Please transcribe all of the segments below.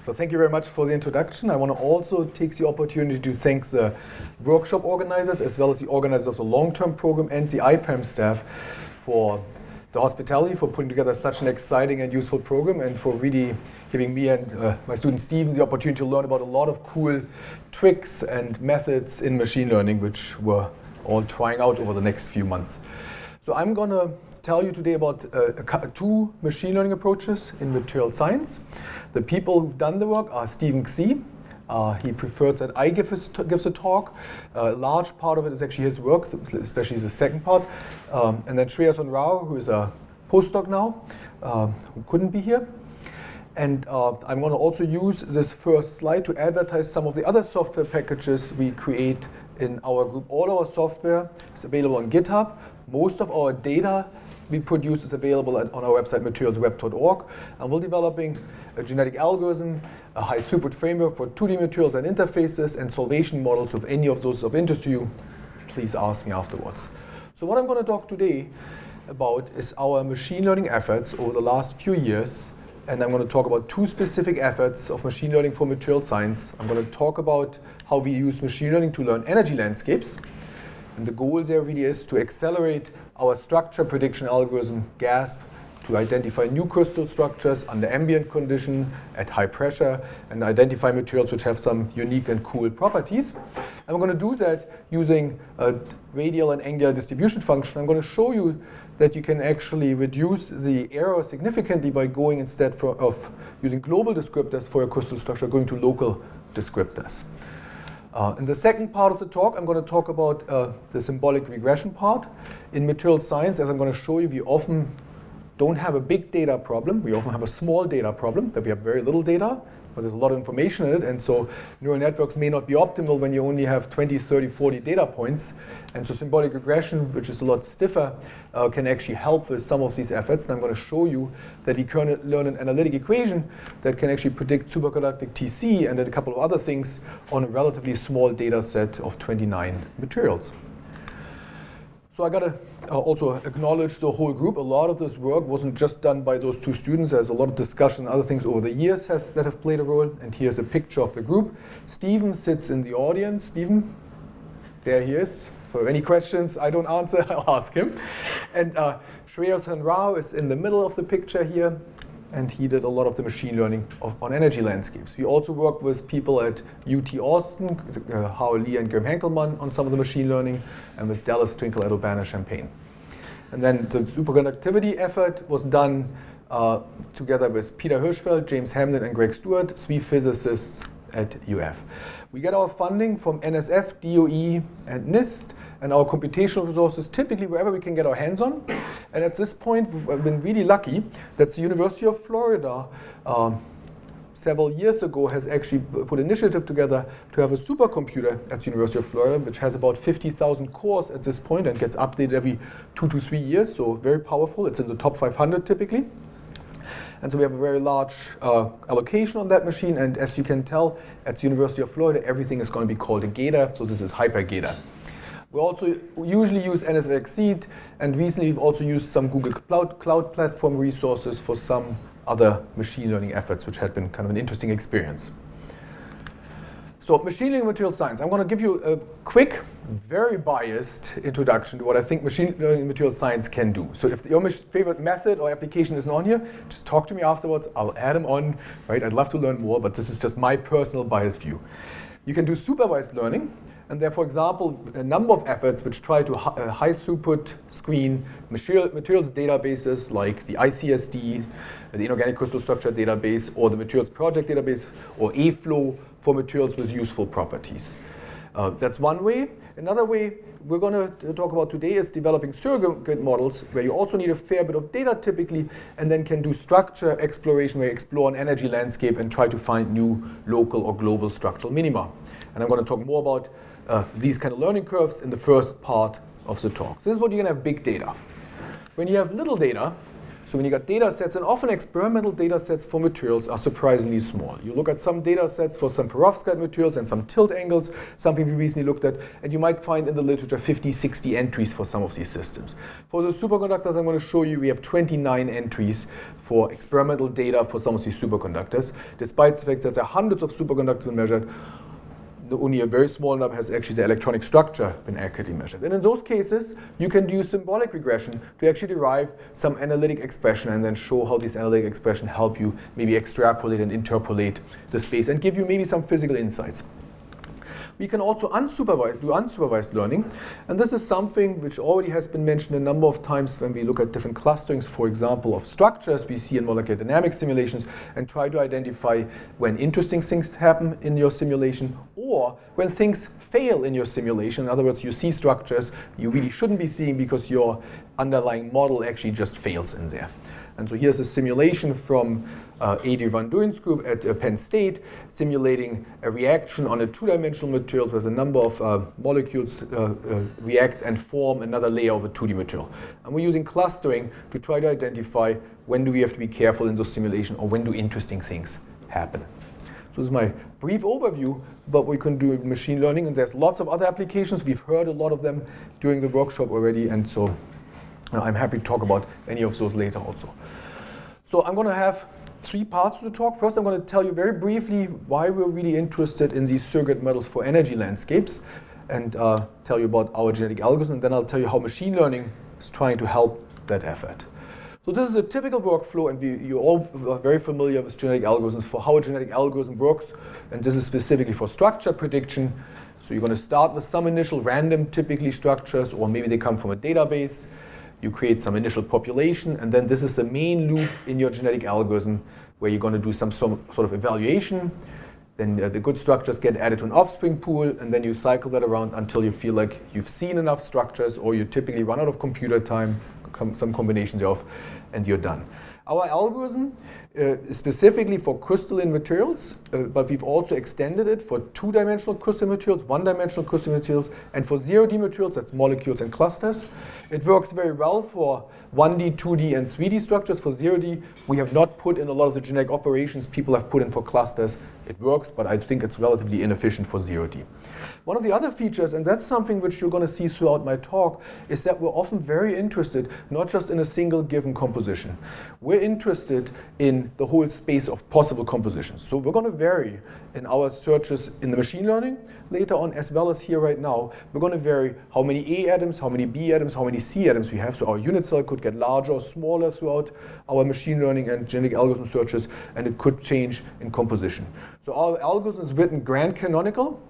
So thank you very much for the introduction. I want to also take the opportunity to thank the workshop organizers as well as the organizers of the long-term program and the IPAM staff for the hospitality, for putting together such an exciting and useful program, and for really giving me and my student Stephen the opportunity to learn about a lot of cool tricks and methods in machine learning, which we're all trying out over the next few months. So I'm going to tell you today about two machine learning approaches in material science. The people who've done the work are Stephen Xie. He prefers that I gives a talk. A large part of it is actually his work, especially the second part. And then H3S and LaH10, who is a postdoc now, who couldn't be here. And I'm going to also use this first slide to advertise some of the other software packages we create in our group. All our software is available on GitHub. Most of our data we produce is available on our website, materialsweb.org. And we're developing a genetic algorithm, a high throughput framework for 2D materials and interfaces, and solvation models. If any of those of interest to you, please ask me afterwards. So what I'm going to talk today about is our machine learning efforts over the last few years. And I'm going to talk about two specific efforts of machine learning for material science. I'm going to talk about how we use machine learning to learn energy landscapes. And the goal there really is to accelerate our structure prediction algorithm, GASP, to identify new crystal structures under ambient condition at high pressure and identify materials which have some unique and cool properties. And we're going to do that using a radial and angular distribution function. I'm going to show you that you can actually reduce the error significantly by going, instead of using global descriptors for a crystal structure, going to local descriptors. In the second part of the talk, I'm going to talk about the symbolic regression part. In material science, as I'm going to show you, we often don't have a big data problem. We often have a small data problem, that we have very little data, but there's a lot of information in it. And so neural networks may not be optimal when you only have 20, 30, 40 data points. And so symbolic regression, which is a lot stiffer, can actually help with some of these efforts. And I'm going to show you that we can learn an analytic equation that can actually predict superconducting TC and then a couple of other things on a relatively small data set of 29 materials. So I got to also acknowledge the whole group. A lot of this work wasn't just done by those two students. There's a lot of discussion and other things over the years that have played a role. And here's a picture of the group. Stephen sits in the audience. Stephen, there he is. So any questions I don't answer, I'll ask him. And H3S and LaH10 is in the middle of the picture here. And he did a lot of the machine learning on energy landscapes. We also work with people at UT Austin, Hao Li and Graham Henkelman on some of the machine learning, and with Dallas Twinkle at Urbana-Champaign. And then the superconductivity effort was done together with Peter Hirschfeld, James Hamlin, and Greg Stewart, three physicists at UF. We get our funding from NSF, DOE, and NIST, and our computational resources typically wherever we can get our hands on. And at this point, we've been really lucky that the University of Florida several years ago has actually put an initiative together to have a supercomputer at the University of Florida, which has about 50,000 cores at this point and gets updated every 2 to 3 years, so very powerful. It's in the top 500 typically. And so we have a very large allocation on that machine, and as you can tell, at the University of Florida, everything is going to be called a GATA, so this is hyperGATA. We also usually use NSF Exceed, and recently we've also used some Google Cloud Platform resources for some other machine learning efforts, which had been kind of an interesting experience. So machine learning material science. I'm going to give you a quick, very biased introduction to what I think machine learning material science can do. So if your favorite method or application isn't on here, just talk to me afterwards. I'll add them on. Right? I'd love to learn more, but this is just my personal biased view. You can do supervised learning. And there, for example, a number of efforts which try to high throughput screen materials databases like the ICSD, the Inorganic Crystal Structure Database, or the Materials Project Database, or AFlow for materials with useful properties. That's one way. Another way we're going to talk about today is developing surrogate models where you also need a fair bit of data typically, and then can do structure exploration where you explore an energy landscape and try to find new local or global structural minima. And I'm going to talk more about these kind of learning curves in the first part of the talk. This is what you're going to have big data. When you have little data, So when you got data sets, and often experimental data sets for materials are surprisingly small. You look at some data sets for some perovskite materials and some tilt angles, something we recently looked at, and you might find in the literature 50, 60 entries for some of these systems. For the superconductors, I'm going to show you we have 29 entries for experimental data for some of these superconductors. Despite the fact that there are hundreds of superconductors measured, only a very small number has actually the electronic structure been accurately measured. And in those cases, you can do symbolic regression to actually derive some analytic expression and then show how these analytic expression help you maybe extrapolate and interpolate the space and give you maybe some physical insights. We can also do unsupervised learning, and this is something which already has been mentioned a number of times when we look at different clusterings, for example, of structures we see in molecular dynamics simulations, and try to identify when interesting things happen in your simulation or when things fail in your simulation. In other words, you see structures you really shouldn't be seeing because your underlying model actually just fails in there. And so here's a simulation from H3S and Dynes group at Penn State, simulating a reaction on a two-dimensional material where a number of molecules react and form another layer of a 2D material. And we're using clustering to try to identify when do we have to be careful in those simulations or when do interesting things happen. So this is my brief overview, but we can do machine learning, and there's lots of other applications. We've heard a lot of them during the workshop already, and so I'm happy to talk about any of those later also. So I'm going to have 3 parts to the talk. First, I'm going to tell you very briefly why we're really interested in these surrogate models for energy landscapes, and tell you about our genetic algorithm, and then I'll tell you how machine learning is trying to help that effort. So this is a typical workflow, and you're all very familiar with genetic algorithms for how a genetic algorithm works, and this is specifically for structure prediction. So you're going to start with some initial random, typically structures, or maybe they come from a database. You create some initial population, and then this is the main loop in your genetic algorithm where you're going to do some sort of evaluation. Then the good structures get added to an offspring pool, and then you cycle that around until you feel like you've seen enough structures, or you typically run out of computer time, some combination thereof, and you're done. Our algorithm is specifically for crystalline materials, but we've also extended it for 2-dimensional crystalline materials, 1-dimensional crystalline materials, and for 0D materials, that's molecules and clusters. It works very well for 1D, 2D, and 3D structures. For 0D, we have not put in a lot of the genetic operations people have put in for clusters. It works, but I think it's relatively inefficient for 0D. One of the other features, and that's something which you're going to see throughout my talk, is that we're often very interested not just in a single given composition. We're interested in the whole space of possible compositions. So we're going to vary in our searches in the machine learning later on, as well as here right now. We're going to vary how many A atoms, how many B atoms, how many C atoms we have. So our unit cell could get larger or smaller throughout our machine learning and genetic algorithm searches, and it could change in composition. So our algorithm is written grand canonical,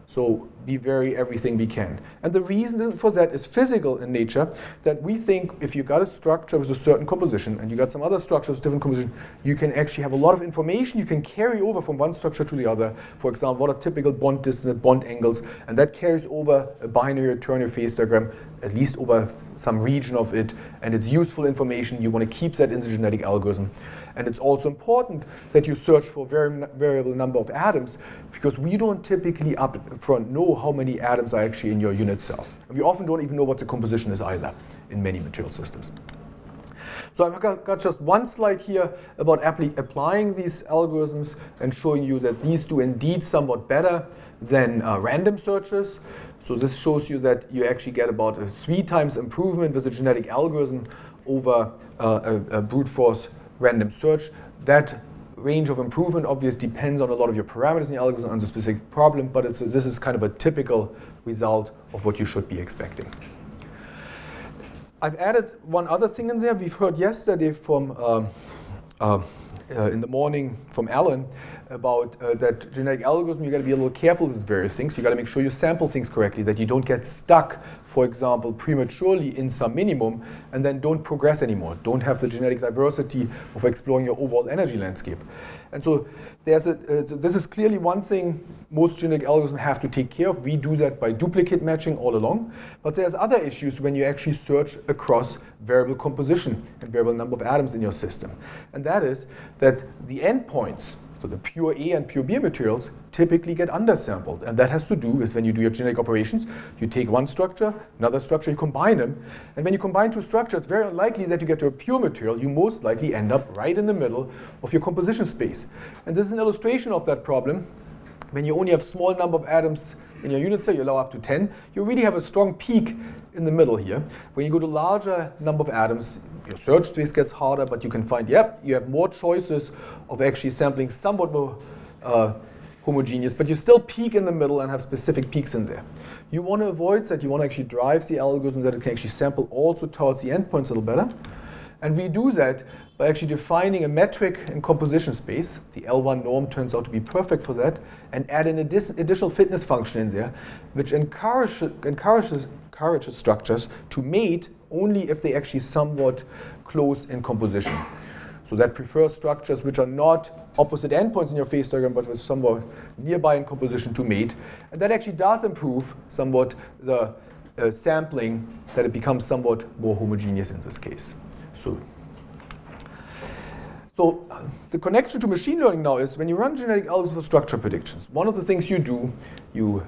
so we vary everything we can. And the reason for that is physical in nature, that we think if you got a structure with a certain composition and you got some other structures with different composition, you can actually have a lot of information you can carry over from one structure to the other. For example, what are typical bond distances, bond angles, and that carries over a binary or ternary phase diagram, at least over some region of it, and it's useful information. You want to keep that in the genetic algorithm. And it's also important that you search for variable number of atoms, because we don't typically up front know how many atoms are actually in your unit cell. And we often don't even know what the composition is either in many material systems. So I've got just one slide here about applying these algorithms and showing you that these do indeed somewhat better than random searches. So this shows you that you actually get about a 3 times improvement with a genetic algorithm over a brute force random search. That range of improvement obviously depends on a lot of your parameters in the algorithm on the specific problem, but this is kind of a typical result of what you should be expecting. I've added one other thing in there. We've heard yesterday from in the morning from Allen about that genetic algorithm, you got to be a little careful with various things. You got to make sure you sample things correctly, that you don't get stuck, for example, prematurely in some minimum, and then don't progress anymore. Don't have the genetic diversity of exploring your overall energy landscape. And so this is clearly one thing most genetic algorithms have to take care of. We do that by duplicate matching all along. But there's other issues when you actually search across variable composition and variable number of atoms in your system. And that is that the endpoints So the pure A and pure B materials typically get undersampled. And that has to do with when you do your genetic operations, you take one structure, another structure, you combine them. And when you combine two structures, it's very unlikely that you get to a pure material. You most likely end up right in the middle of your composition space. And this is an illustration of that problem. When you only have a small number of atoms in your unit cell, you allow up to 10, you really have a strong peak in the middle here. When you go to larger number of atoms, your search space gets harder, but you can find, yep, you have more choices of actually sampling somewhat more homogeneous, but you still peak in the middle and have specific peaks in there. You want to avoid that. You want to actually drive the algorithm that it can actually sample also towards the endpoints a little better. And we do that by actually defining a metric in composition space. The L1 norm turns out to be perfect for that, and add an additional fitness function in there, which encourages structures to mate only if they actually somewhat close in composition. So that prefers structures which are not opposite endpoints in your phase diagram, but with somewhat nearby in composition to mate. And that actually does improve somewhat the sampling, that it becomes somewhat more homogeneous in this case. So the connection to machine learning now is when you run genetic algorithms for structure predictions, one of the things you do, you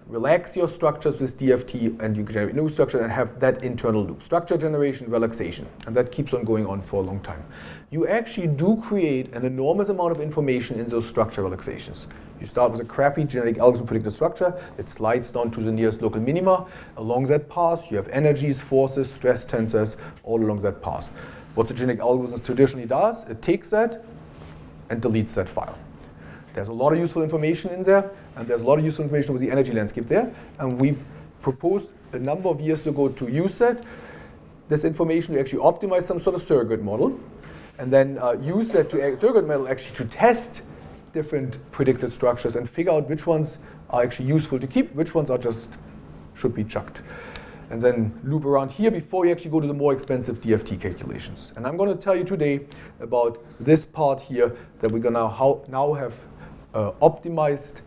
relax your structures with DFT and you generate new structures and have that internal loop. Structure generation, relaxation. And that keeps on going on for a long time. You actually do create an enormous amount of information in those structure relaxations. You start with a crappy genetic algorithm predicted structure. It slides down to the nearest local minima. Along that path, you have energies, forces, stress tensors, all along that path. What the genetic algorithm traditionally does, it takes that and deletes that file. There's a lot of useful information in there, and there's a lot of useful information over the energy landscape there. And we proposed a number of years ago to use this information to actually optimize some sort of surrogate model, and then use that surrogate model actually to test different predicted structures and figure out which ones are actually useful to keep, which ones are just should be chucked. And then loop around here before you actually go to the more expensive DFT calculations. And I'm going to tell you today about this part here that we're going to now have optimized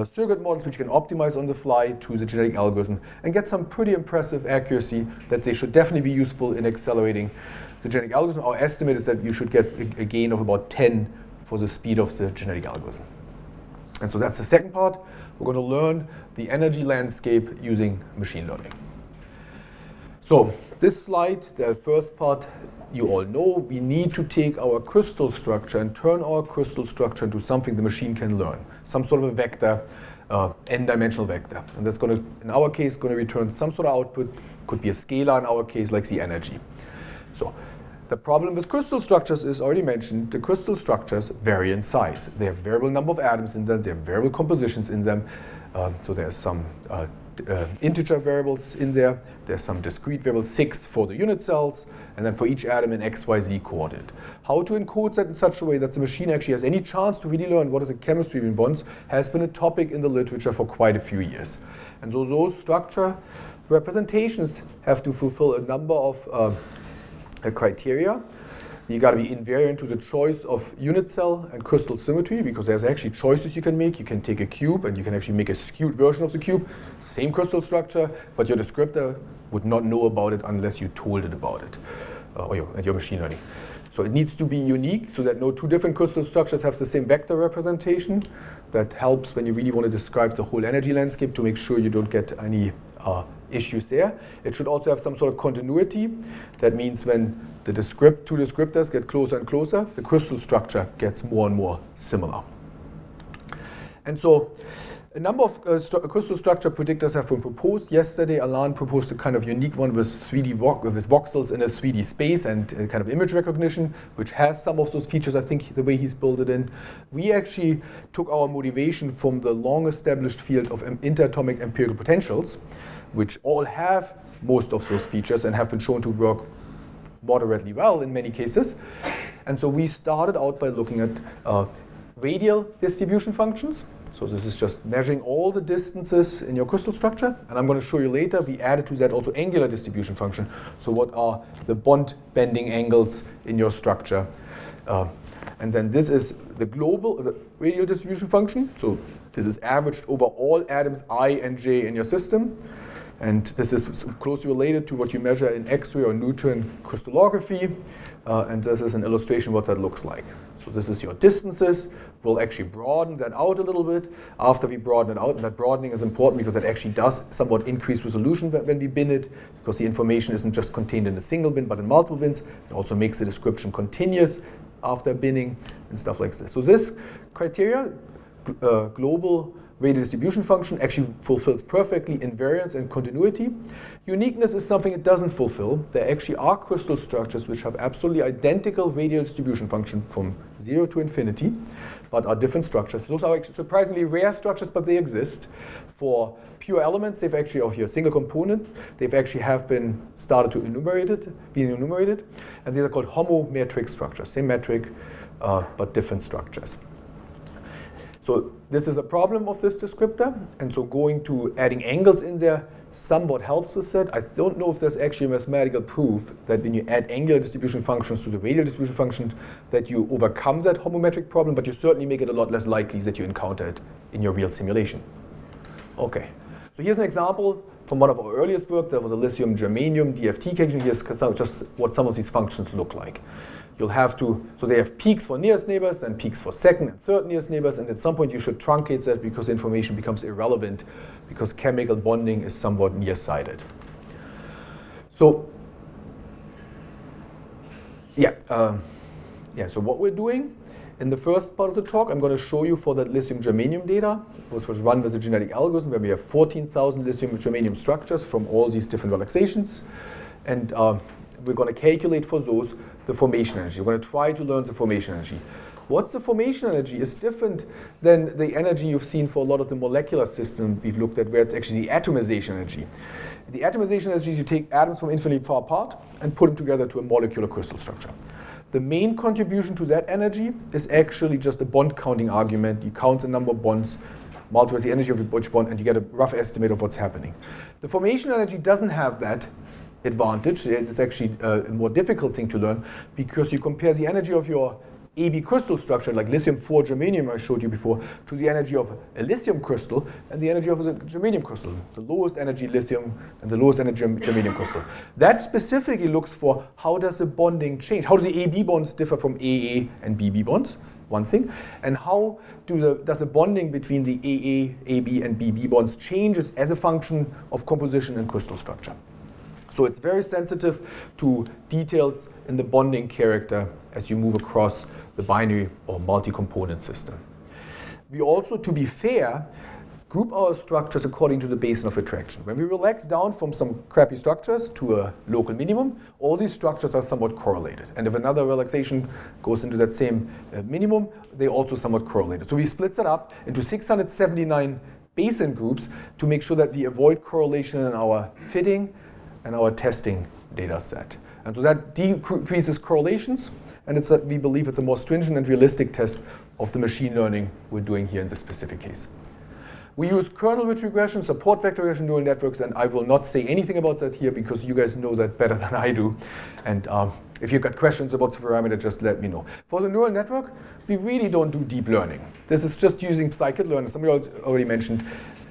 surrogate models which you can optimize on the fly to the genetic algorithm and get some pretty impressive accuracy that they should definitely be useful in accelerating the genetic algorithm. Our estimate is that you should get a gain of about 10 for the speed of the genetic algorithm. And so that's the second part. We're going to learn the energy landscape using machine learning. So this slide, the first part, you all know, we need to take our crystal structure and turn our crystal structure into something the machine can learn, some sort of a vector, n-dimensional vector. And that's going to, in our case, going to return some sort of output, could be a scalar in our case, like the energy. So the problem with crystal structures is, already mentioned, the crystal structures vary in size. They have variable number of atoms in them, they have variable compositions in them, so there's some integer variables in there. There's some discrete variables, 6 for the unit cells, and then for each atom an XYZ coordinate. How to encode that in such a way that the machine actually has any chance to really learn what is the chemistry between bonds has been a topic in the literature for quite a few years. And so those structure representations have to fulfill a number of criteria. You got to be invariant to the choice of unit cell and crystal symmetry, because there's actually choices you can make. You can take a cube and you can actually make a skewed version of the cube, same crystal structure, but your descriptor would not know about it unless you told it about it, or your machine learning. So it needs to be unique so that no two different crystal structures have the same vector representation. That helps when you really want to describe the whole energy landscape to make sure you don't get any issues there. It should also have some sort of continuity. That means when the two descriptors get closer and closer, the crystal structure gets more and more similar. And so a number of crystal structure predictors have been proposed. Yesterday, Allen proposed a kind of unique one with with voxels in a 3D space and kind of image recognition, which has some of those features, I think, the way he's built it in. We actually took our motivation from the long-established field of interatomic empirical potentials, which all have most of those features and have been shown to work moderately well in many cases. And so we started out by looking at radial distribution functions. So this is just measuring all the distances in your crystal structure. And I'm going to show you later, we added to that also angular distribution function. So what are the bond bending angles in your structure? And then this is the radial distribution function. So this is averaged over all atoms I and J in your system. And this is closely related to what you measure in X-ray or neutron crystallography. And this is an illustration of what that looks like. So this is your distances. We'll actually broaden that out a little bit. After we broaden it out, and that broadening is important because it actually does somewhat increase resolution when we bin it, because the information isn't just contained in a single bin, but in multiple bins. It also makes the description continuous after binning and stuff like this. So this criteria, global radial distribution function, actually fulfills perfectly invariance and continuity. Uniqueness is something it doesn't fulfill. There actually are crystal structures which have absolutely identical radial distribution function from 0 to infinity, but are different structures. Those are actually surprisingly rare structures, but they exist. For pure elements, they've actually, of your single component, they've actually have been started to being enumerated, and these are called homometric structures, same metric, but different structures. So this is a problem of this descriptor, and so going to adding angles in there somewhat helps with that. I don't know if there's actually mathematical proof that when you add angular distribution functions to the radial distribution function that you overcome that homometric problem, but you certainly make it a lot less likely that you encounter it in your real simulation. Okay, so here's an example from one of our earliest work. That was a lithium germanium DFT connection. Here's just what some of these functions look like. You'll have to, so they have peaks for nearest neighbors and peaks for second and third nearest neighbors, and at some point you should truncate that because information becomes irrelevant because chemical bonding is somewhat nearsighted. So, so what we're doing in the first part of the talk, I'm going to show you for that lithium germanium data, which was run with a genetic algorithm where we have 14,000 lithium germanium structures from all these different relaxations, and we're going to calculate for those the formation energy. We're going to try to learn the formation energy. What's the formation energy is different than the energy you've seen for a lot of the molecular systems we've looked at, where it's actually the atomization energy. The atomization energy is you take atoms from infinitely far apart and put them together to a molecular crystal structure. The main contribution to that energy is actually just a bond counting argument. You count the number of bonds, multiply the energy of each bond, and you get a rough estimate of what's happening. The formation energy doesn't have that advantage. It's actually a more difficult thing to learn because you compare the energy of your AB crystal structure, like lithium-4 germanium I showed you before, to the energy of a lithium crystal and the energy of a germanium crystal, the lowest energy lithium and the lowest energy germanium crystal. That specifically looks for how does the bonding change? How do the AB bonds differ from AA and BB bonds? One thing. And how does the bonding between the AA, AB, and BB bonds changes as a function of composition and crystal structure? So it's very sensitive to details in the bonding character as you move across the binary or multi-component system. We also, to be fair, group our structures according to the basin of attraction. When we relax down from some crappy structures to a local minimum, all these structures are somewhat correlated. And if another relaxation goes into that same minimum, they also somewhat correlated. So we split that up into 679 basin groups to make sure that we avoid correlation in our fitting and our testing data set. And so that decreases correlations, and we believe it's a more stringent and realistic test of the machine learning we're doing here in this specific case. We use kernel-rich regression, support vector regression neural networks, and I will not say anything about that here because you guys know that better than I do. And if you've got questions about the parameter, just let me know. For the neural network, we really don't do deep learning. This is just using scikit-learn. Somebody else already mentioned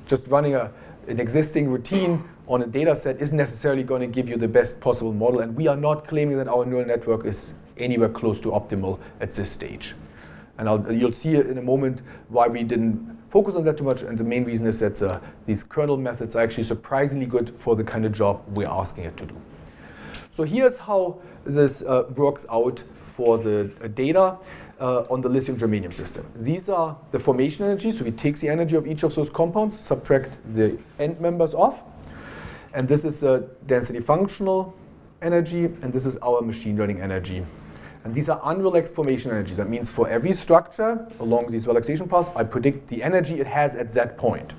just running an existing routine on a data set isn't necessarily going to give you the best possible model, and we are not claiming that our neural network is anywhere close to optimal at this stage. And you'll see in a moment why we didn't focus on that too much, and the main reason is that these kernel methods are actually surprisingly good for the kind of job we're asking it to do. So here's how this works out for the data on the lithium germanium system. These are the formation energies, so we take the energy of each of those compounds, subtract the end members off, and this is density functional energy, and this is our machine learning energy. And these are unrelaxed formation energies. That means for every structure along these relaxation paths, I predict the energy it has at that point.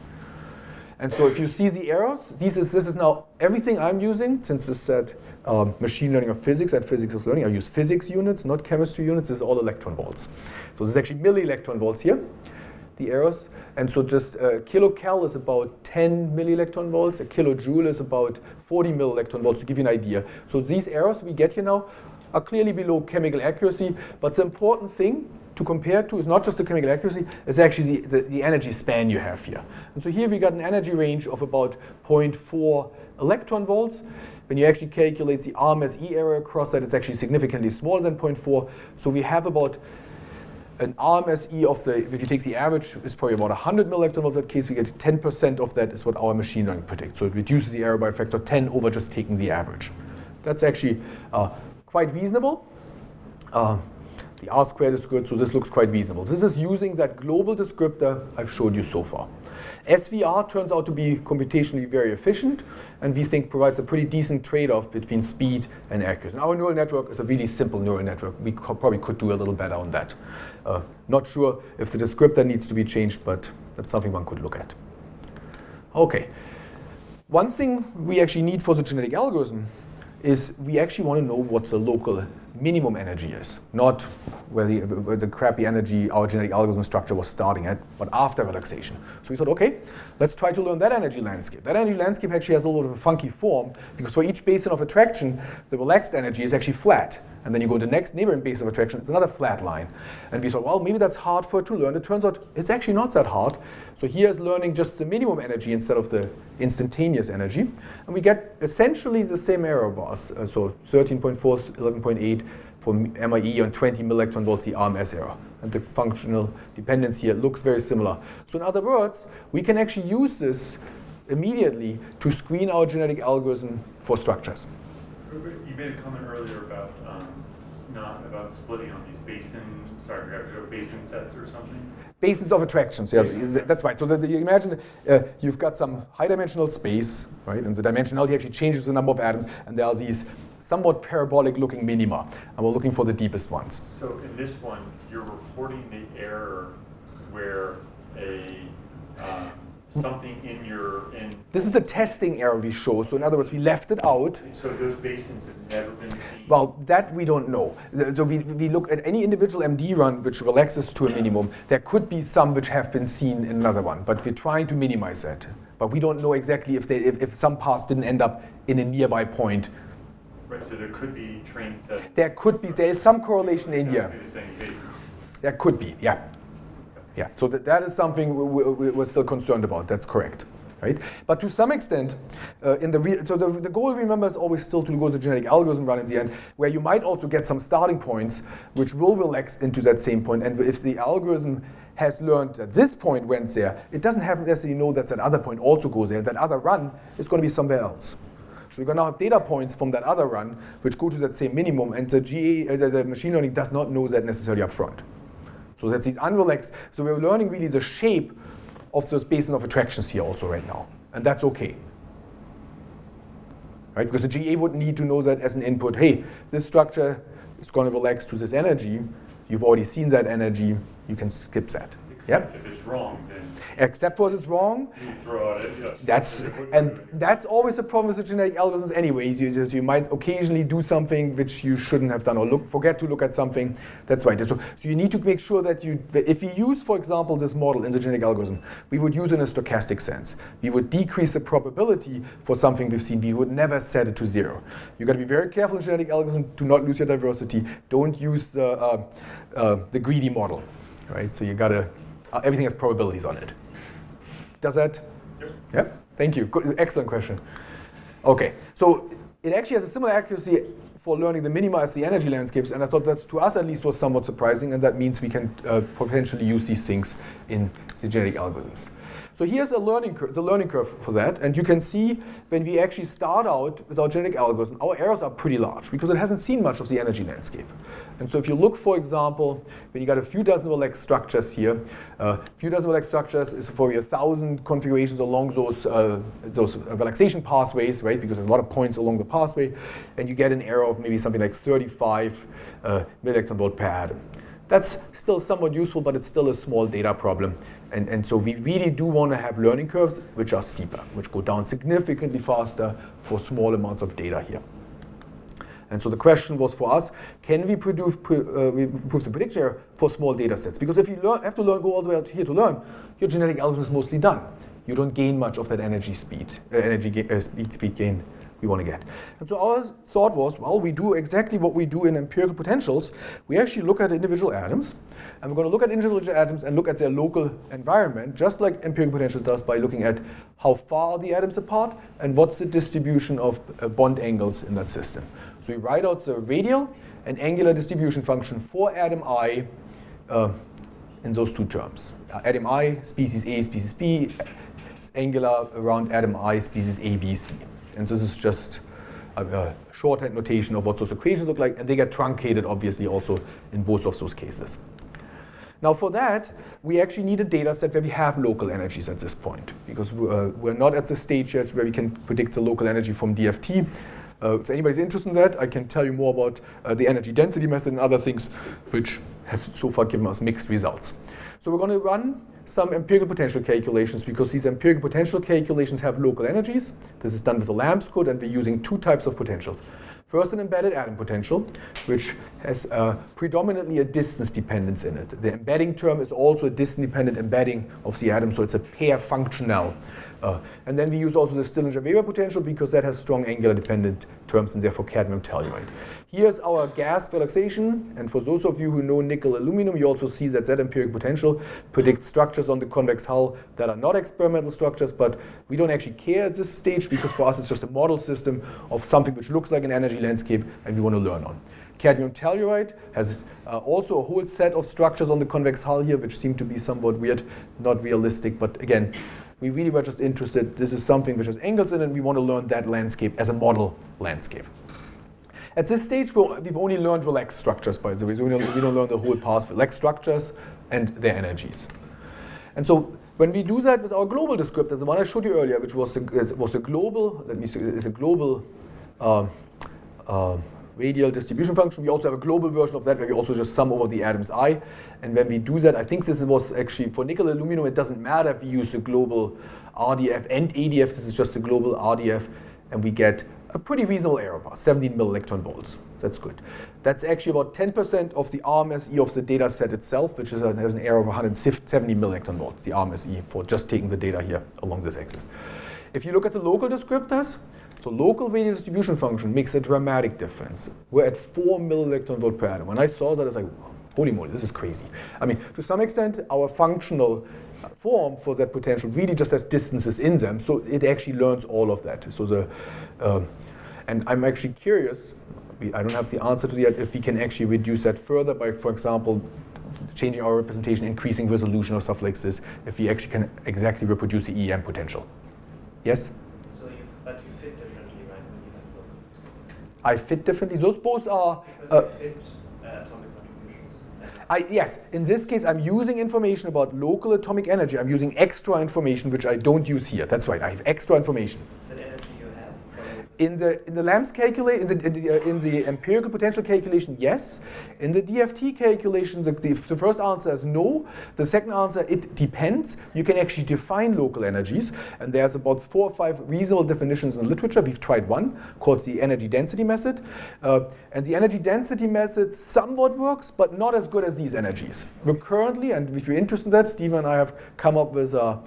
And so if you see the arrows, this is now everything I'm using, since this said machine learning or physics and physics of learning. I use physics units, not chemistry units. This is all electron volts. So this is actually milli-electron volts here, the arrows. And so just a kilocal is about 10 milli-electron volts. A kilojoule is about 40 milli-electron volts, to give you an idea. So these arrows we get here now are clearly below chemical accuracy, but the important thing to compare to is not just the chemical accuracy, it's actually the energy span you have here. And so here we got an energy range of about 0.4 electron volts. When you actually calculate the RMSE error across that, it's actually significantly smaller than 0.4. So we have about an RMSE of the, if you take the average, is probably about 100 milli-electron volts. In that case, we get 10% of that is what our machine learning predicts. So it reduces the error by a factor 10 over just taking the average. That's actually quite reasonable. The R squared is good, so this looks quite reasonable. This is using that global descriptor I've showed you so far. SVR turns out to be computationally very efficient, and we think provides a pretty decent trade-off between speed and accuracy. And our neural network is a really simple neural network. We probably could do a little better on that. Not sure if the descriptor needs to be changed, but that's something one could look at. Okay. One thing we actually need for the genetic algorithm is we actually want to know what the local minimum energy is, not where the crappy energy our genetic algorithm structure was starting at, but after relaxation. So we thought, okay, let's try to learn that energy landscape. That energy landscape actually has a little bit of a funky form, because for each basin of attraction, the relaxed energy is actually flat. And then you go to the next neighboring basin of attraction, it's another flat line. And we thought, well, maybe that's hard for it to learn. It turns out it's actually not that hard. So here's learning just the minimum energy instead of the instantaneous energy. And we get essentially the same error bars. So 13.4, 11.8 for MIE on 20 milli-electron volts, the RMS error. And the functional dependence here looks very similar. So in other words, we can actually use this immediately to screen our genetic algorithm for structures. You made a comment earlier about not about splitting on these basin sets or something. Basins of attractions, yeah, that's right. So you imagine you've got some high-dimensional space, right? And the dimensionality actually changes the number of atoms, and there are these somewhat parabolic-looking minima, and we're looking for the deepest ones. So in this one, you're reporting the error where something in This is a testing error we show. So in other words, we left it out. So those basins have never been seen? Well, that we don't know. So we look at any individual MD run which relaxes to a minimum. There could be some which have been seen in another one, but we're trying to minimize that. But we don't know exactly if some paths didn't end up in a nearby point. Right, so there could be train sets. There could be. There is some correlation in here. The same basin. There could be, yeah. Yeah, so that is something we're still concerned about. That's correct, right? But to some extent, the goal, remember, is always still to go the genetic algorithm run in the end, where you might also get some starting points which will relax into that same point. And if the algorithm has learned that this point went there, it doesn't have necessarily know that other point also goes there. That other run is going to be somewhere else. So you're going to have data points from that other run which go to that same minimum, and the machine learning does not know that necessarily up front. So that's these unrelaxed. So we're learning really the shape of those basin of attractions here also right now. And that's okay. Right? Because the GA would need to know that as an input. Hey, this structure is going to relax to this energy. You've already seen that energy. You can skip that. Except if it's wrong, then. Except for if it's wrong. You throw out it. That's always a problem with the genetic algorithms anyways. You might occasionally do something which you shouldn't have done, or forget to look at something. That's right. So you need to make sure that if we use, for example, this model in the genetic algorithm, we would use it in a stochastic sense. We would decrease the probability for something we've seen. We would never set it to 0. You've got to be very careful in genetic algorithm. Do not lose your diversity. Don't use the greedy model, right? So you got to. Everything has probabilities on it. Does that? Yep. Yeah? Thank you. Good, excellent question. Okay, so it actually has a similar accuracy for learning the minima as the energy landscapes, and I thought that, to us at least, was somewhat surprising, and that means we can potentially use these things in the genetic algorithms. So here's the learning curve for that, and you can see when we actually start out with our genetic algorithm, our errors are pretty large because it hasn't seen much of the energy landscape. And so if you look, for example, when you got a few dozen relaxed structures here, a few dozen relaxed structures is for 1,000 configurations along those relaxation pathways, right? Because there's a lot of points along the pathway, and you get an error of maybe something like 35 milli-electron volt per atom. That's still somewhat useful, but it's still a small data problem. And so we really do want to have learning curves which are steeper, which go down significantly faster for small amounts of data here. And so the question was for us, can we improve the prediction error for small data sets? Because if you have to go all the way out here to learn, your genetic algorithm is mostly done. You don't gain much of that speed gain we want to get. And so our thought was, well, we do exactly what we do in empirical potentials. We actually look at individual atoms, and we're going to look at individual atoms and look at their local environment, just like empirical potential does, by looking at how far are the atoms apart and what's the distribution of bond angles in that system. So we write out the radial and angular distribution function for atom I in those two terms. Atom I, species A, species B, angular around atom I, species A, B, C. And so this is just a shorthand notation of what those equations look like, and they get truncated, obviously, also in both of those cases. Now for that, we actually need a data set where we have local energies at this point, because we're not at the stage yet where we can predict the local energy from DFT. If anybody's interested in that, I can tell you more about the energy density method and other things, which has so far given us mixed results. So we're going to run some empirical potential calculations, because these empirical potential calculations have local energies. This is done with the LAMMPS code, and we're using two types of potentials. First, an embedded atom potential, which has predominantly a distance dependence in it. The embedding term is also a distance-dependent embedding of the atom, so it's a pair functional. And then we use also the Stillinger-Weber potential, because that has strong angular-dependent terms, and therefore cadmium telluride. Here's our GASP relaxation, and for those of you who know nickel aluminum, you also see that that empirical potential predicts structures on the convex hull that are not experimental structures, but we don't actually care at this stage, because for us it's just a model system of something which looks like an energy landscape and we want to learn on. Cadmium telluride has also a whole set of structures on the convex hull here, which seem to be somewhat weird, not realistic, but again, we really were just interested. This is something which has angles in it, and we want to learn that landscape as a model landscape. At this stage, we've only learned relaxed structures, by the way. So we don't learn the whole path, relaxed structures and their energies. And so when we do that with our global descriptors, the one I showed you earlier, which was a global, radial distribution function. We also have a global version of that where we also just sum over the atoms I. And when we do that, I think this was actually, for nickel aluminum, it doesn't matter if we use the global RDF and ADF. This is just a global RDF, and we get a pretty reasonable error bar, 17 milli-electron volts. That's good. That's actually about 10% of the RMSE of the data set itself, which has an error of 170 milli-electron volts, the RMSE, for just taking the data here along this axis. If you look at the local descriptors, so local radial distribution function makes a dramatic difference. We're at 4 milli-electron volt per atom. When I saw that, I was like, holy moly, this is crazy. I mean, to some extent, our functional form for that potential really just has distances in them, so it actually learns all of that. So and I'm actually curious, I don't have the answer to that, if we can actually reduce that further by, for example, changing our representation, increasing resolution or stuff like this, if we actually can exactly reproduce the EM potential. Yes? But you fit differently, right, when you have both? I fit differently. Those both are... Because you fit atomic contributions. Yes, in this case, I'm using information about local atomic energy. I'm using extra information, which I don't use here. That's right, I have extra information. Is that energy you have? In the LAMMPS calculation, in the empirical potential calculation, yes. In the DFT calculation, the first answer is no. The second answer, it depends. You can actually define local energies, and there's about 4 or 5 reasonable definitions in the literature. We've tried one called the energy density method, and the energy density method somewhat works, but not as good as these energies. We're currently, and if you're interested in that, Stephen and I have come up with a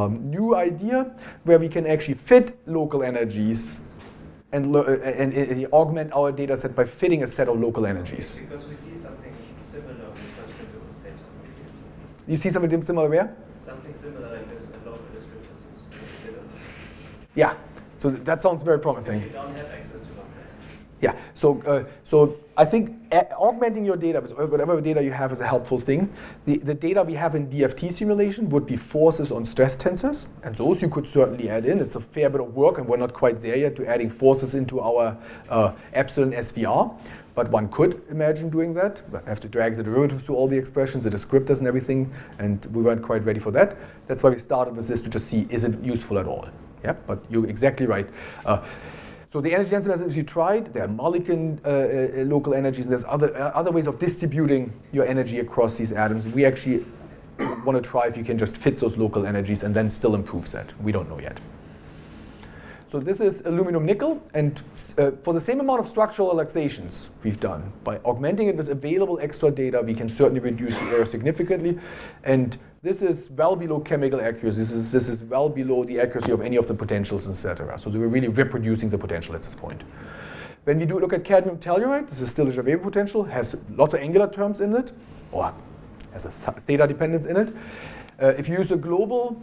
new idea where we can actually fit local energies and augment our data set by fitting a set of local energies. Because we see something similar with first principles data. You see something similar where? Something similar like this in local descriptors. Yeah, so that sounds very promising. You don't have access to local. Yeah, so I think augmenting your data with whatever data you have is a helpful thing. The data we have in DFT simulation would be forces on stress tensors, and those you could certainly add in. It's a fair bit of work, and we're not quite there yet to adding forces into our epsilon SVR, but one could imagine doing that. I have to drag the derivatives through all the expressions, the descriptors and everything, and we weren't quite ready for that. That's why we started with this, to just see, is it useful at all? Yeah, but you're exactly right. So the energy density methods you tried, there are Mulliken local energies, and there's other ways of distributing your energy across these atoms. We actually want to try if you can just fit those local energies and then still improve that. We don't know yet. So this is aluminum nickel, and for the same amount of structural relaxations we've done, by augmenting it with available extra data, we can certainly reduce the error significantly. And this is well below chemical accuracy. This is well below the accuracy of any of the potentials, etc. So we're really reproducing the potential at this point. When we do look at cadmium telluride, this is still a Javert potential, has lots of angular terms in it, or has a theta dependence in it. If you use a global,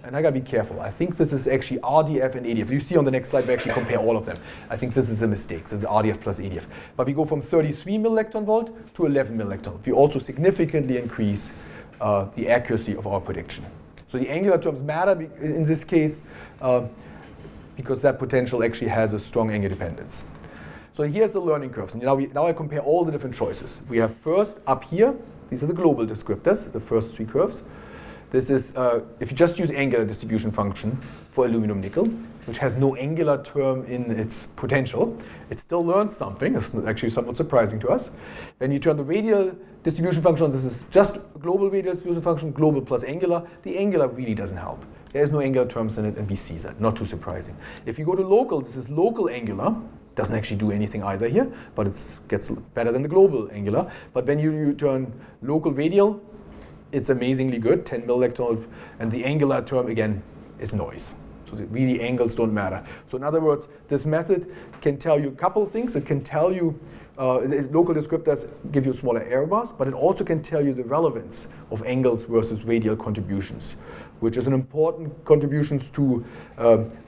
and I gotta be careful, I think this is actually RDF and ADF. You see on the next slide, we actually compare all of them. I think this is a mistake. This is RDF plus ADF. But we go from 33 millectron volt to 11 millectron volt. We also significantly increase the accuracy of our prediction. So the angular terms matter in this case because that potential actually has a strong angular dependence. So here's the learning curves. And now I compare all the different choices. We have first up here, these are the global descriptors, the first three curves. This is, if you just use angular distribution function for aluminum nickel, which has no angular term in its potential, it still learns something. It's actually somewhat surprising to us. When you turn the radial distribution function on, this is just global radial distribution function, global plus angular. The angular really doesn't help. There's no angular terms in it, and we see that. Not too surprising. If you go to local, this is local angular. Doesn't actually do anything either here, but it gets better than the global angular. But when you turn local radial, it's amazingly good, 10 millectron, and the angular term, again, is noise. So really, angles don't matter. So in other words, this method can tell you a couple of things. It can tell you, local descriptors give you smaller error bars, but it also can tell you the relevance of angles versus radial contributions, which is an important contribution to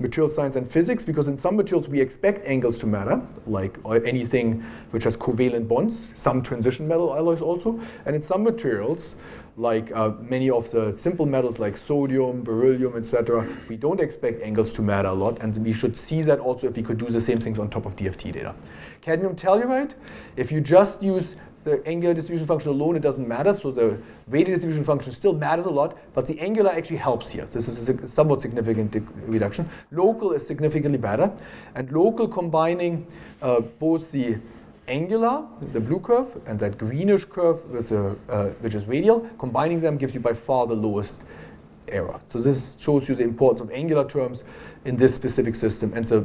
material science and physics, because in some materials we expect angles to matter, like anything which has covalent bonds, some transition metal alloys also, and in some materials, like many of the simple metals like sodium, beryllium, etc., we don't expect angles to matter a lot, and we should see that also if we could do the same things on top of DFT data. Cadmium telluride, if you just use the angular distribution function alone, it doesn't matter, so the radial distribution function still matters a lot, but the angular actually helps here. This is a somewhat significant reduction. Local is significantly better, and local combining both the angular, the blue curve, and that greenish curve, with which is radial, combining them gives you by far the lowest error. So this shows you the importance of angular terms in this specific system and the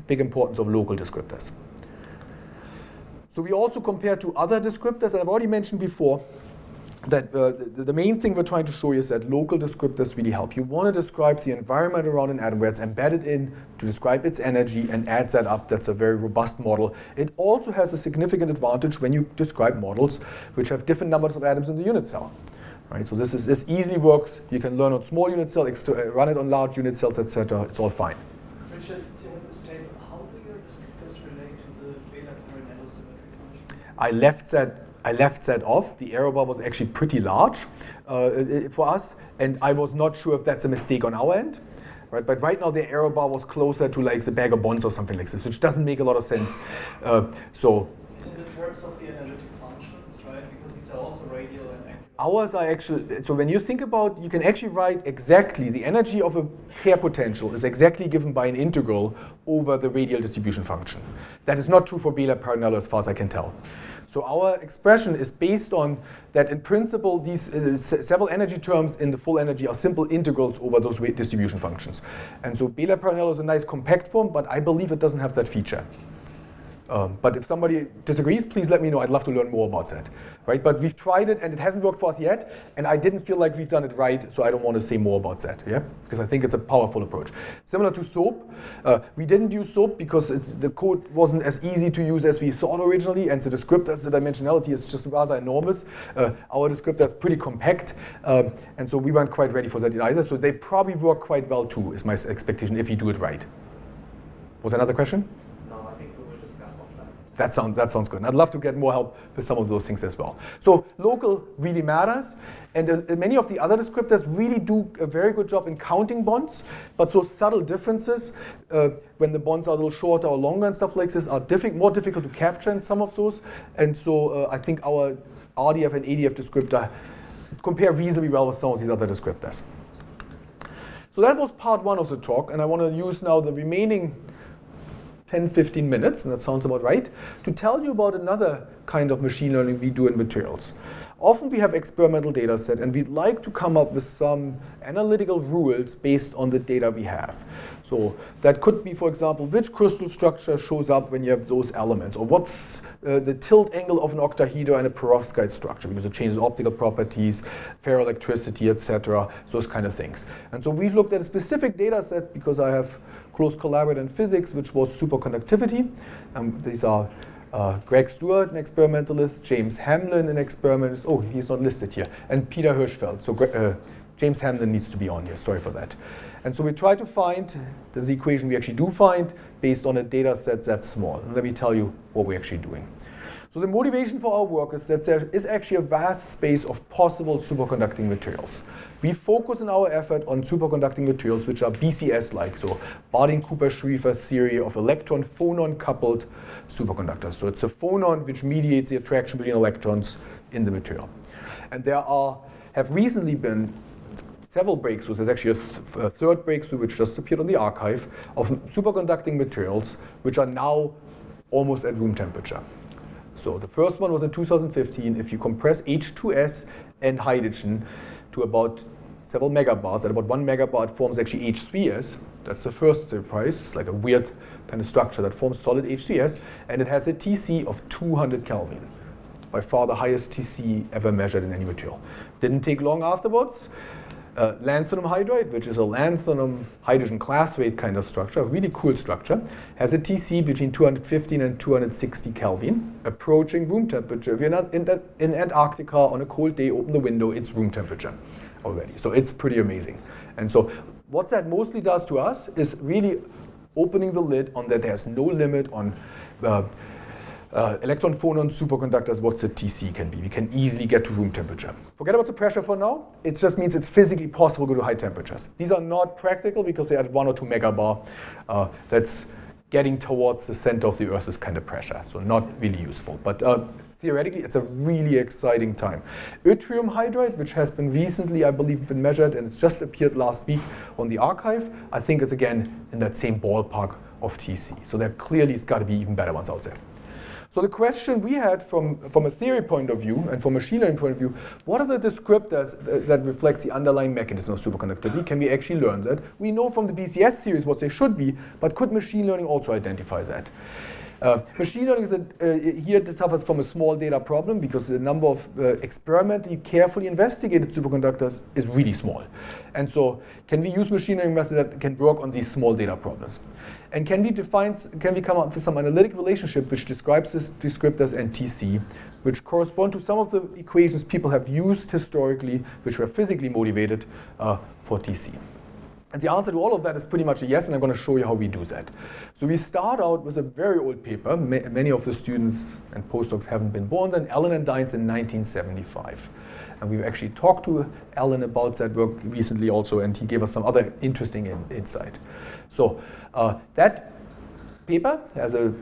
big importance of local descriptors. So we also compare to other descriptors, and I've already mentioned before that the main thing we're trying to show you is that local descriptors really help. You want to describe the environment around an atom where it's embedded in to describe its energy and adds that up. That's a very robust model. It also has a significant advantage when you describe models which have different numbers of atoms in the unit cell. Right? So this easily works. You can learn on small unit cells, run it on large unit cells, etc. It's all fine. Richard, since you have this table, how do your descriptors relate to the beta-Coronello symmetry functions? I left that off. The error bar was actually pretty large for us, and I was not sure if that's a mistake on our end. Right? But right now the error bar was closer to like the bag of bonds or something like this, which doesn't make a lot of sense. So in the terms of the analytic functions, right? Because these are also radial and angular. Ours are actually, so when you think about, you can actually write exactly, the energy of a pair potential is exactly given by an integral over the radial distribution function. That is not true for Bela-Parinello as far as I can tell. So our expression is based on that in principle these several energy terms in the full energy are simple integrals over those distribution functions. And so Bela-Parinello is a nice compact form, but I believe it doesn't have that feature. But if somebody disagrees, please let me know. I'd love to learn more about that. Right? But we've tried it and it hasn't worked for us yet, and I didn't feel like we've done it right, so I don't want to say more about that, yeah? Because I think it's a powerful approach. Similar to SOAP, we didn't use SOAP because the code wasn't as easy to use as we thought originally, and the descriptors, the dimensionality is just rather enormous. Our descriptor is pretty compact, and so we weren't quite ready for that either, so they probably work quite well too, is my expectation, if you do it right. Was there another question? That sounds good. And I'd love to get more help with some of those things as well. So local really matters. And many of the other descriptors really do a very good job in counting bonds. But so subtle differences, when the bonds are a little shorter or longer and stuff like this, are more difficult to capture in some of those. And so I think our RDF and ADF descriptor compare reasonably well with some of these other descriptors. So that was part one of the talk. And I want to use now the remaining 10, 15 minutes, and that sounds about right, to tell you about another kind of machine learning we do in materials. Often we have experimental data set, and we'd like to come up with some analytical rules based on the data we have. So that could be, for example, which crystal structure shows up when you have those elements, or what's the tilt angle of an octahedra and a perovskite structure, because it changes optical properties, ferroelectricity, etc., those kind of things. And so we've looked at a specific data set because I have close collaborator in physics, which was superconductivity. These are Greg Stewart, an experimentalist, James Hamlin, an experimentalist. Oh, he's not listed here. And Peter Hirschfeld. So James Hamlin needs to be on here. Sorry for that. And so we try to find, this is the equation we actually do find, based on a data set that's small. And let me tell you what we're actually doing. So the motivation for our work is that there is actually a vast space of possible superconducting materials. We focus in our effort on superconducting materials which are BCS-like, so Bardeen-Cooper-Schrieffer's theory of electron-phonon coupled superconductors. So it's a phonon which mediates the attraction between electrons in the material. And there have recently been several breakthroughs. There's actually a third breakthrough which just appeared on the archive of superconducting materials which are now almost at room temperature. So the first one was in 2015. If you compress H3S and hydrogen to about several megabars, at about 1 megabar it forms actually H3S. That's the first surprise. It's like a weird kind of structure that forms solid H3S, and it has a TC of 200 Kelvin. By far the highest TC ever measured in any material. Didn't take long afterwards. Lanthanum hydride, which is a lanthanum hydrogen class weight kind of structure, a really cool structure, has a TC between 215 and 260 Kelvin, approaching room temperature. If you're not in Antarctica on a cold day, open the window, it's room temperature already. So it's pretty amazing. And so what that mostly does to us is really opening the lid on that there's no limit on electron-phonon superconductors, what the TC can be. We can easily get to room temperature. Forget about the pressure for now. It just means it's physically possible to go to high temperatures. These are not practical because they're at 1 or 2 megabar. That's getting towards the center of the Earth's kind of pressure, so not really useful. But theoretically, it's a really exciting time. Yttrium hydride, which has been recently, I believe, been measured, and it's just appeared last week on the archive, I think is again in that same ballpark of TC. So there clearly has got to be even better ones out there. So the question we had from a theory point of view and from a machine learning point of view, what are the descriptors that reflect the underlying mechanism of superconductivity? Can we actually learn that? We know from the BCS theories what they should be, but could machine learning also identify that? Machine learning is here it suffers from a small data problem because the number of experimentally carefully investigated superconductors is really small. And so can we use machine learning methods that can work on these small data problems? And can we come up with some analytic relationship which describes this descriptors and TC, which correspond to some of the equations people have used historically, which were physically motivated for TC? And the answer to all of that is pretty much a yes, and I'm going to show you how we do that. So we start out with a very old paper. Many of the students and postdocs haven't been born then, Allen and Dynes in 1975. And we've actually talked to Allen about that work recently also, and he gave us some other interesting insight. So that paper has a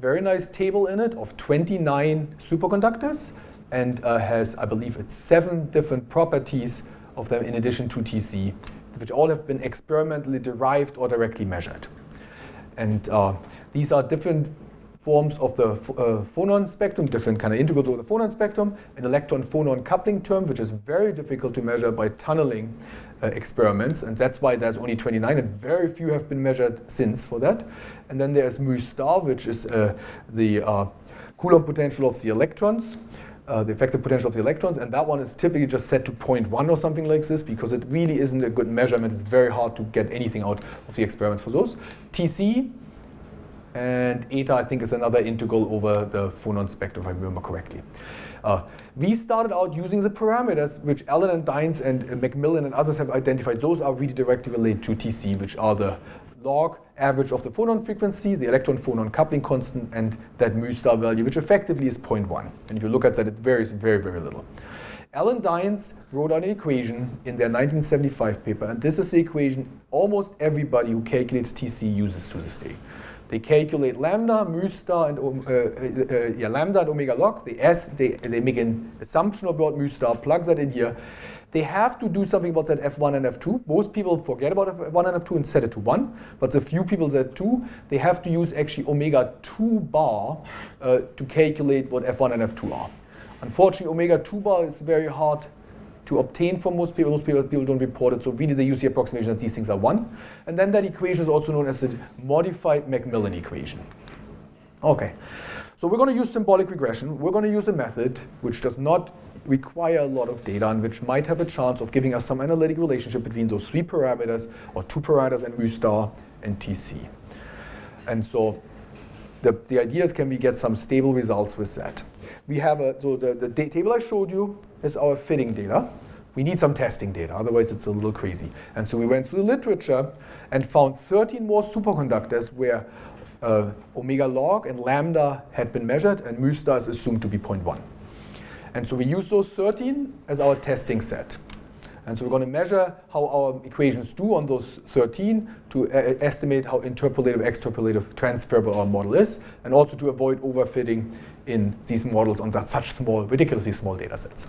very nice table in it of 29 superconductors, and has, I believe, it's 7 different properties of them in addition to TC, which all have been experimentally derived or directly measured. And these are different forms of the phonon spectrum, different kind of integrals over the phonon spectrum, an electron-phonon coupling term, which is very difficult to measure by tunneling experiments, and that's why there's only 29, and very few have been measured since for that. And then there's mu star, which is the Coulomb potential of the electrons, the effective potential of the electrons, and that one is typically just set to 0.1 or something like this because it really isn't a good measurement. It's very hard to get anything out of the experiments for those. TC and eta, I think, is another integral over the phonon spectrum, if I remember correctly. We started out using the parameters which Allen and Dynes and McMillan and others have identified. Those are really directly related to TC, which are the log average of the phonon frequency, the electron-phonon coupling constant, and that mu star value, which effectively is 0.1. And if you look at that, it varies very, very little. Allen-Dynes wrote out an equation in their 1975 paper, and this is the equation almost everybody who calculates TC uses to this day. They calculate lambda, mu star, and lambda and omega log. They make an assumption about mu star, plug that in here. They have to do something about that F1 and F2. Most people forget about F1 and F2 and set it to 1, but the few people that do, they have to use actually omega 2 bar to calculate what F1 and F2 are. Unfortunately, omega 2 bar is very hard to obtain for most people. Most people don't report it, so really they use the approximation that these things are 1. And then that equation is also known as the modified McMillan equation. Okay, so we're going to use symbolic regression. We're going to use a method which does not require a lot of data and which might have a chance of giving us some analytic relationship between those 3 parameters, or 2 parameters and mu star and TC. And so the idea is, can we get some stable results with that? We have the table I showed you is our fitting data. We need some testing data, otherwise it's a little crazy. And so we went through the literature and found 13 more superconductors where omega log and lambda had been measured and mu star is assumed to be 0.1. And so we use those 13 as our testing set. And so we're going to measure how our equations do on those 13 to estimate how interpolative, extrapolative, transferable our model is, and also to avoid overfitting in these models on such small, ridiculously small data sets.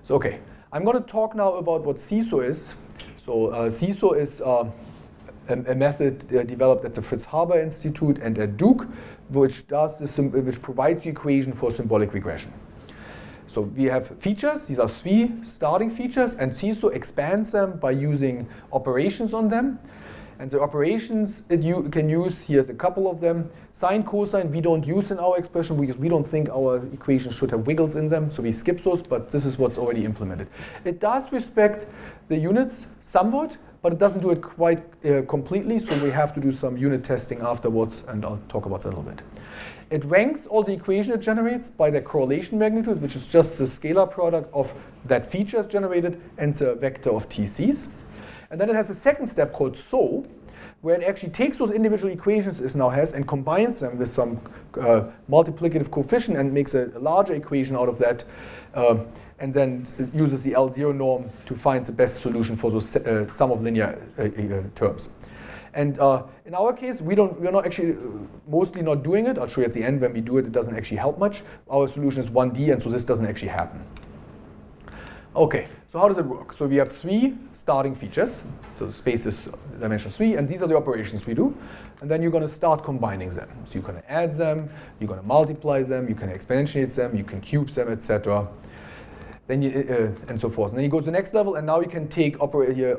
So okay, I'm going to talk now about what SISSO is. So SISSO is a method developed at the Fritz Haber Institute and at Duke, which provides the equation for symbolic regression. So we have features, these are 3 starting features, and SISSO expands them by using operations on them. And the operations you can use, here's a couple of them. Sine, cosine, we don't use in our expression because we don't think our equations should have wiggles in them, so we skip those, but this is what's already implemented. It does respect the units somewhat, but it doesn't do it quite completely, so we have to do some unit testing afterwards, and I'll talk about that a little bit. It ranks all the equation it generates by their correlation magnitude, which is just the scalar product of that feature is generated and the vector of TCs. And then it has a second step called SO, where it actually takes those individual equations it now has and combines them with some multiplicative coefficient and makes a larger equation out of that, and then uses the L0 norm to find the best solution for those sum of linear terms. And in our case, we're not actually mostly not doing it. I'll show you at the end when we do it, it doesn't actually help much. Our solution is 1D, and so this doesn't actually happen. Okay, so how does it work? So we have 3 starting features. So the space is dimension 3, and these are the operations we do. And then you're going to start combining them. So you're going to add them, you're going to multiply them, you can exponentiate them, you can cube them, etc. Then and so forth. And then you go to the next level, and now you can take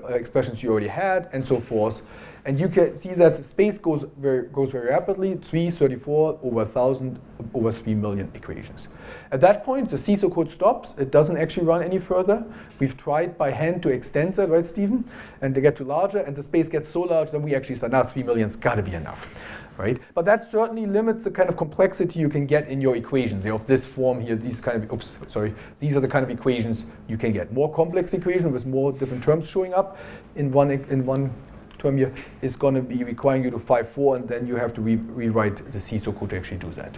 expressions you already had, and so forth. And you can see that the space goes very rapidly, 334 over 1,000 over 3 million equations. At that point, the SISSO code stops. It doesn't actually run any further. We've tried by hand to extend that, right, Stephen? And they get to larger, and the space gets so large that we actually said, now 3 million's got to be enough, right? But that certainly limits the kind of complexity you can get in your equations. They're of this form here, these are the kind of equations you can get. More complex equation with more different terms showing up in one term here is going to be requiring you to 5.4, and then you have to rewrite the SISSO code to actually do that.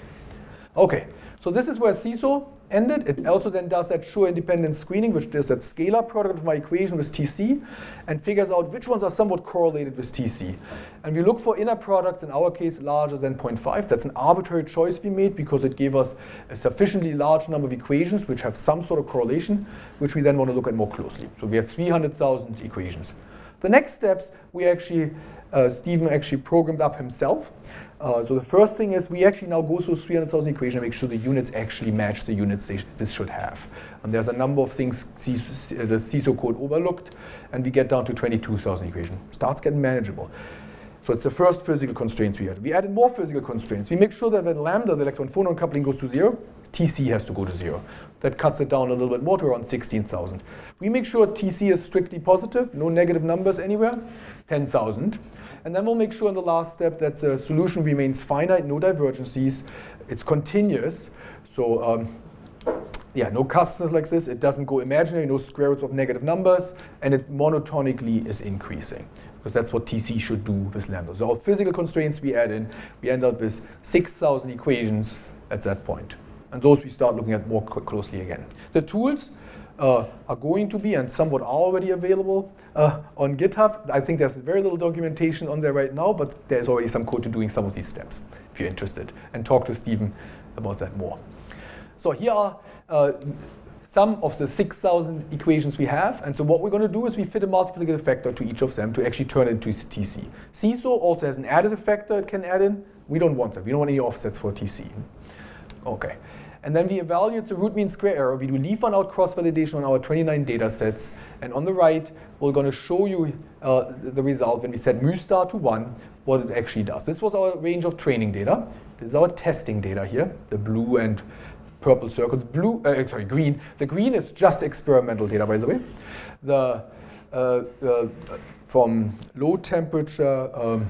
Okay, so this is where SISSO ended. It also then does that Schur independent screening, which does that scalar product of my equation with TC and figures out which ones are somewhat correlated with TC. And we look for inner products, in our case, larger than 0.5. That's an arbitrary choice we made because it gave us a sufficiently large number of equations which have some sort of correlation, which we then want to look at more closely. So we have 300,000 equations. The next steps, we actually, Stephen actually programmed up himself. So the first thing is we actually now go through 300,000 equations and make sure the units actually match the units this should have. And there's a number of things the SISSO code overlooked, and we get down to 22,000 equations. Starts getting manageable. So it's the first physical constraint we had. We added more physical constraints. We make sure that when lambda's electron-phonon coupling goes to 0, TC has to go to 0. That cuts it down a little bit more to around 16,000. We make sure TC is strictly positive, no negative numbers anywhere, 10,000. And then we'll make sure in the last step that the solution remains finite, no divergences, it's continuous. So no cusps like this, it doesn't go imaginary, no square roots of negative numbers, and it monotonically is increasing. Because that's what TC should do with lambda. So all physical constraints we add in, we end up with 6,000 equations at that point. And those we start looking at more closely again. The tools, are going to be, and somewhat are already available on GitHub. I think there's very little documentation on there right now, but there's already some code to doing some of these steps, if you're interested. And talk to Stephen about that more. So here are some of the 6,000 equations we have. And so what we're going to do is we fit a multiplicative factor to each of them to actually turn it into TC. SISSO also has an additive factor it can add in. We don't want that. We don't want any offsets for TC. Okay. And then we evaluate the root mean square error. We do leave one out cross-validation on our 29 data sets. And on the right, we're going to show you the result when we set mu star to 1, what it actually does. This was our range of training data. This is our testing data here, the blue and purple circles. Green. The green is just experimental data, by the way. From low temperature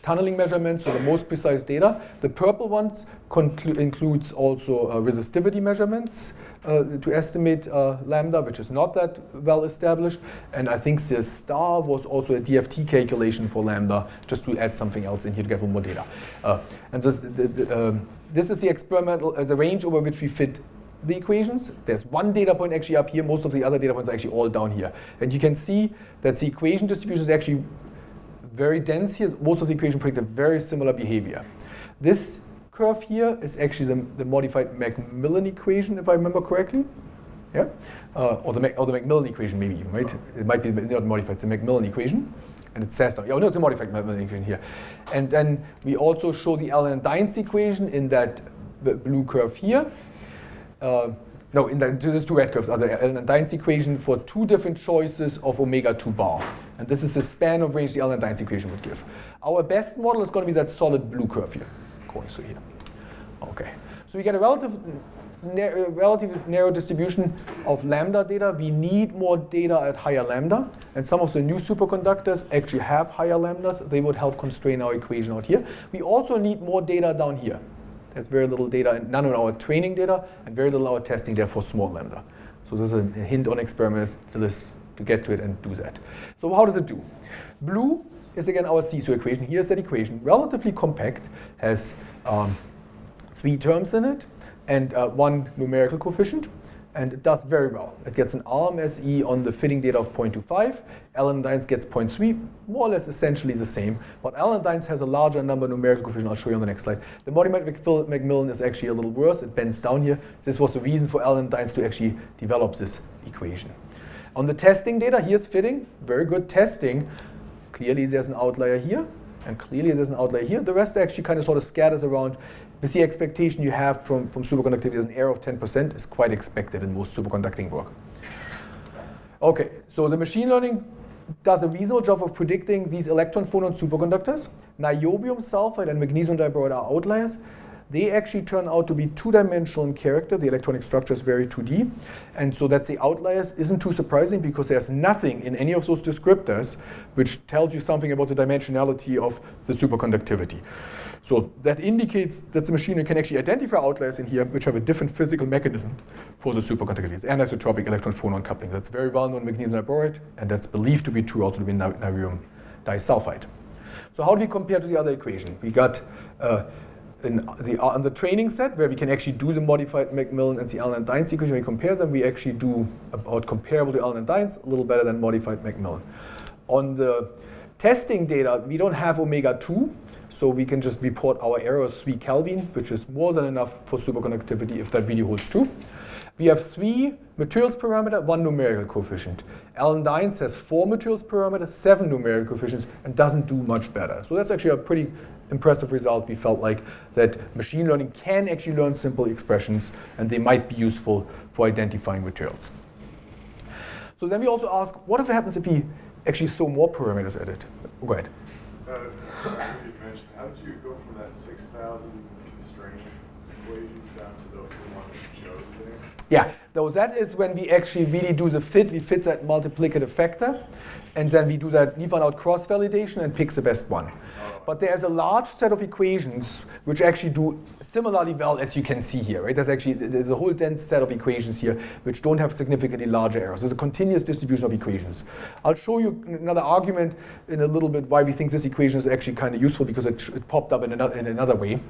tunneling measurements, so the most precise data. The purple ones includes also resistivity measurements to estimate lambda, which is not that well established. And I think the star was also a DFT calculation for lambda, just to add something else in here to get more data. And this is the experimental, the range over which we fit the equations. There's one data point actually up here. Most of the other data points are actually all down here. And you can see that the equation distribution is actually very dense here. Most of the equations predict a very similar behavior. This curve here is actually the modified McMillan equation, if I remember correctly. Yeah? Or the McMillan equation maybe even, right? It might be not modified, it's the McMillan equation. And it says, no, it's a modified McMillan equation here. And then we also show the Allen and Dynes equation in that blue curve here. There's two red curves are the Allen and Dynes equation for two different choices of omega-2 bar. And this is the span of range the Allen and Dynes equation would give. Our best model is going to be that solid blue curve here, going through here. Okay, so we get a relatively narrow distribution of lambda data. We need more data at higher lambda. And some of the new superconductors actually have higher lambdas. They would help constrain our equation out here. We also need more data down here. There's very little data, none of our training data, and very little our testing data for small lambda. So this is a hint on experimentalists to get to it and do that. So how does it do? Blue is again our SISSO equation. Here's that equation, relatively compact, has 3 terms in it and 1 numerical coefficient, and it does very well. It gets an ARM SE on the fitting data of 0.25. Allen and Dynes gets 0.3, more or less essentially the same. But Allen and Dynes has a larger number numerical coefficient. I'll show you on the next slide. The modified McMillan is actually a little worse. It bends down here. This was the reason for Allen and Dynes to actually develop this equation. On the testing data, here's fitting. Very good testing. Clearly there's an outlier here, and clearly there's an outlier here. The rest actually kind of sort of scatters around. With the expectation you have from superconductivity as an error of 10% is quite expected in most superconducting work. Okay, so the machine learning does a reasonable job of predicting these electron-phonon superconductors. Niobium sulfide and magnesium diboride are outliers. They actually turn out to be 2-dimensional in character. The electronic structure is very 2D. And so that the outliers isn't too surprising because there's nothing in any of those descriptors which tells you something about the dimensionality of the superconductivity. So that indicates that the machine can actually identify outliers in here which have a different physical mechanism for the superconductivity. It's anisotropic electron-phonon coupling. That's very well known in magnesium diboride, and that's believed to be true also in niobium disulfide. So how do we compare to the other equation? We got on the training set, where we can actually do the modified McMillan and the Allen and Dynes equation, we compare them, we actually do about comparable to Allen and Dynes, a little better than modified McMillan. On the testing data, we don't have omega-2, so we can just report our error of 3 Kelvin, which is more than enough for superconductivity if that really holds true. We have 3 materials parameter, 1 numerical coefficient. Allen-Dynes has 4 materials parameter, 7 numerical coefficients, and doesn't do much better. So that's actually a pretty impressive result. We felt like that machine learning can actually learn simple expressions, and they might be useful for identifying materials. So then we also ask, what if it happens if we actually throw more parameters at it? Go ahead. How did you go from that 6,000 constraint equations down to the one that you chose there? Yeah, that is when we actually really do the fit. We fit that multiplicative factor, and then we do that leave one out cross-validation and pick the best one. But there's a large set of equations which actually do similarly well as you can see here, right? There's a whole dense set of equations here which don't have significantly larger errors. There's a continuous distribution of equations. I'll show you another argument in a little bit why we think this equation is actually kind of useful because it popped up in another way.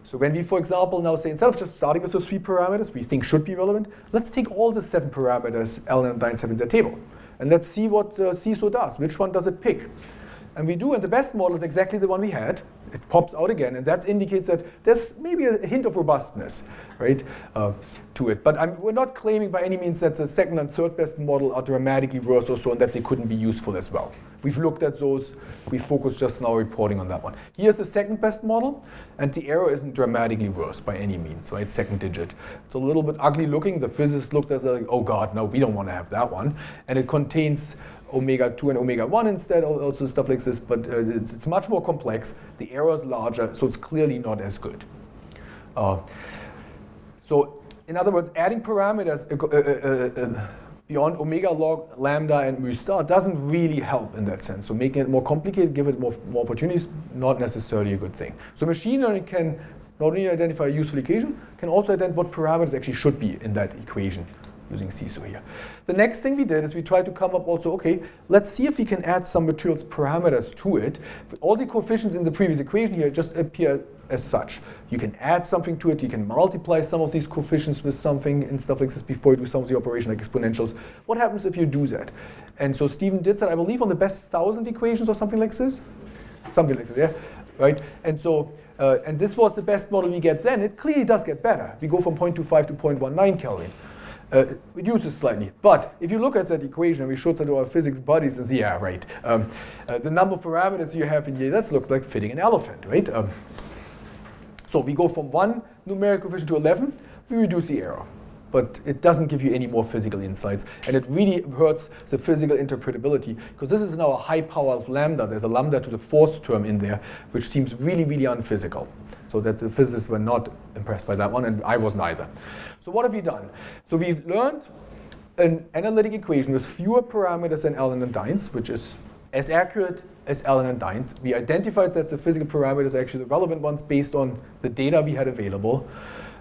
So when we, for example, now say, instead of just starting with those 3 parameters we think should be relevant, let's take all the 7 parameters Allen and Dynes have in their table. And let's see what SISSO does. Which one does it pick? And we do, and the best model is exactly the one we had. It pops out again, and that indicates that there's maybe a hint of robustness, right, to it. But we're not claiming by any means that the second and third best model are dramatically worse or so, and that they couldn't be useful as well. We've looked at those. We focused just now reporting on that one. Here's the second best model, and the error isn't dramatically worse by any means, right? Second digit. It's a little bit ugly looking. The physicists looked at it like, oh God, no, we don't want to have that one. And it contains omega 2 and omega 1 instead, also stuff like this, but it's much more complex. The error is larger, so it's clearly not as good. So in other words, adding parameters beyond omega log, lambda, and mu star doesn't really help in that sense. So making it more complicated, give it more opportunities, not necessarily a good thing. So machine learning can not only identify a useful equation, can also identify what parameters actually should be in that equation using SISSO here. The next thing we did is we tried to come up also, okay, let's see if we can add some materials parameters to it. All the coefficients in the previous equation here just appear as such. You can add something to it, you can multiply some of these coefficients with something and stuff like this before you do some of the operation like exponentials. What happens if you do that? And so Stephen did that, I believe, on the best 1,000 equations or something like this? Something like that, yeah? Right? And so, and this was the best model we get then. It clearly does get better. We go from 0.25 to 0.19 Kelvin. Reduces slightly. But if you look at that equation, we showed that to our physics buddies and say, yeah, right. The number of parameters you have in here, that looks like fitting an elephant, right? So we go from 1 numeric coefficient to 11, we reduce the error. But it doesn't give you any more physical insights. And it really hurts the physical interpretability, because this is now a high power of lambda. There's a lambda to the 4th term in there, which seems really, really unphysical. So that the physicists were not impressed by that one, and I wasn't either. So what have we done? So we've learned an analytic equation with fewer parameters than Allen and Dynes, which is as accurate as Allen and Dynes. We identified that the physical parameters are actually the relevant ones based on the data we had available.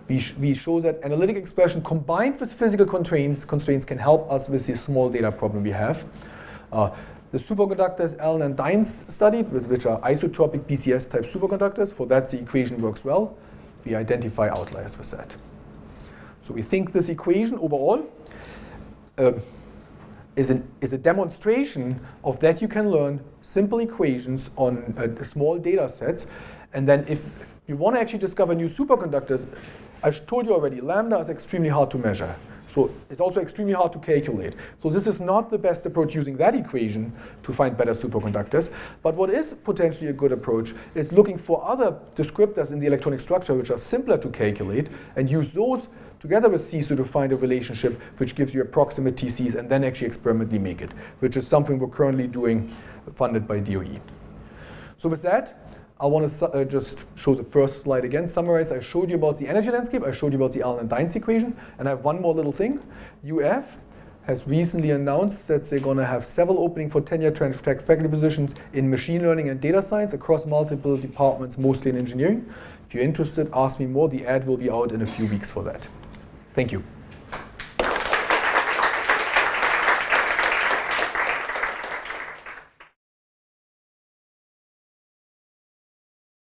We show that analytic expression combined with physical constraints can help us with this small data problem we have. The superconductors Allen and Dynes studied, which are isotropic BCS type superconductors, for that the equation works well. We identify outliers with that. So we think this equation overall is a demonstration of that you can learn simple equations on small data sets. And then if you want to actually discover new superconductors, I told you already, lambda is extremely hard to measure. So it's also extremely hard to calculate. So this is not the best approach using that equation to find better superconductors. But what is potentially a good approach is looking for other descriptors in the electronic structure which are simpler to calculate and use those together with SISSO to find a relationship which gives you approximate TCs and then actually experimentally make it, which is something we're currently doing funded by DOE. So with that, I want to just show the first slide again, summarize. I showed you about the energy landscape, I showed you about the Allen and Dynes equation, and I have one more little thing. UF has recently announced that they're going to have several openings for tenure track faculty positions in machine learning and data science across multiple departments, mostly in engineering. If you're interested, ask me more. The ad will be out in a few weeks for that. Thank you.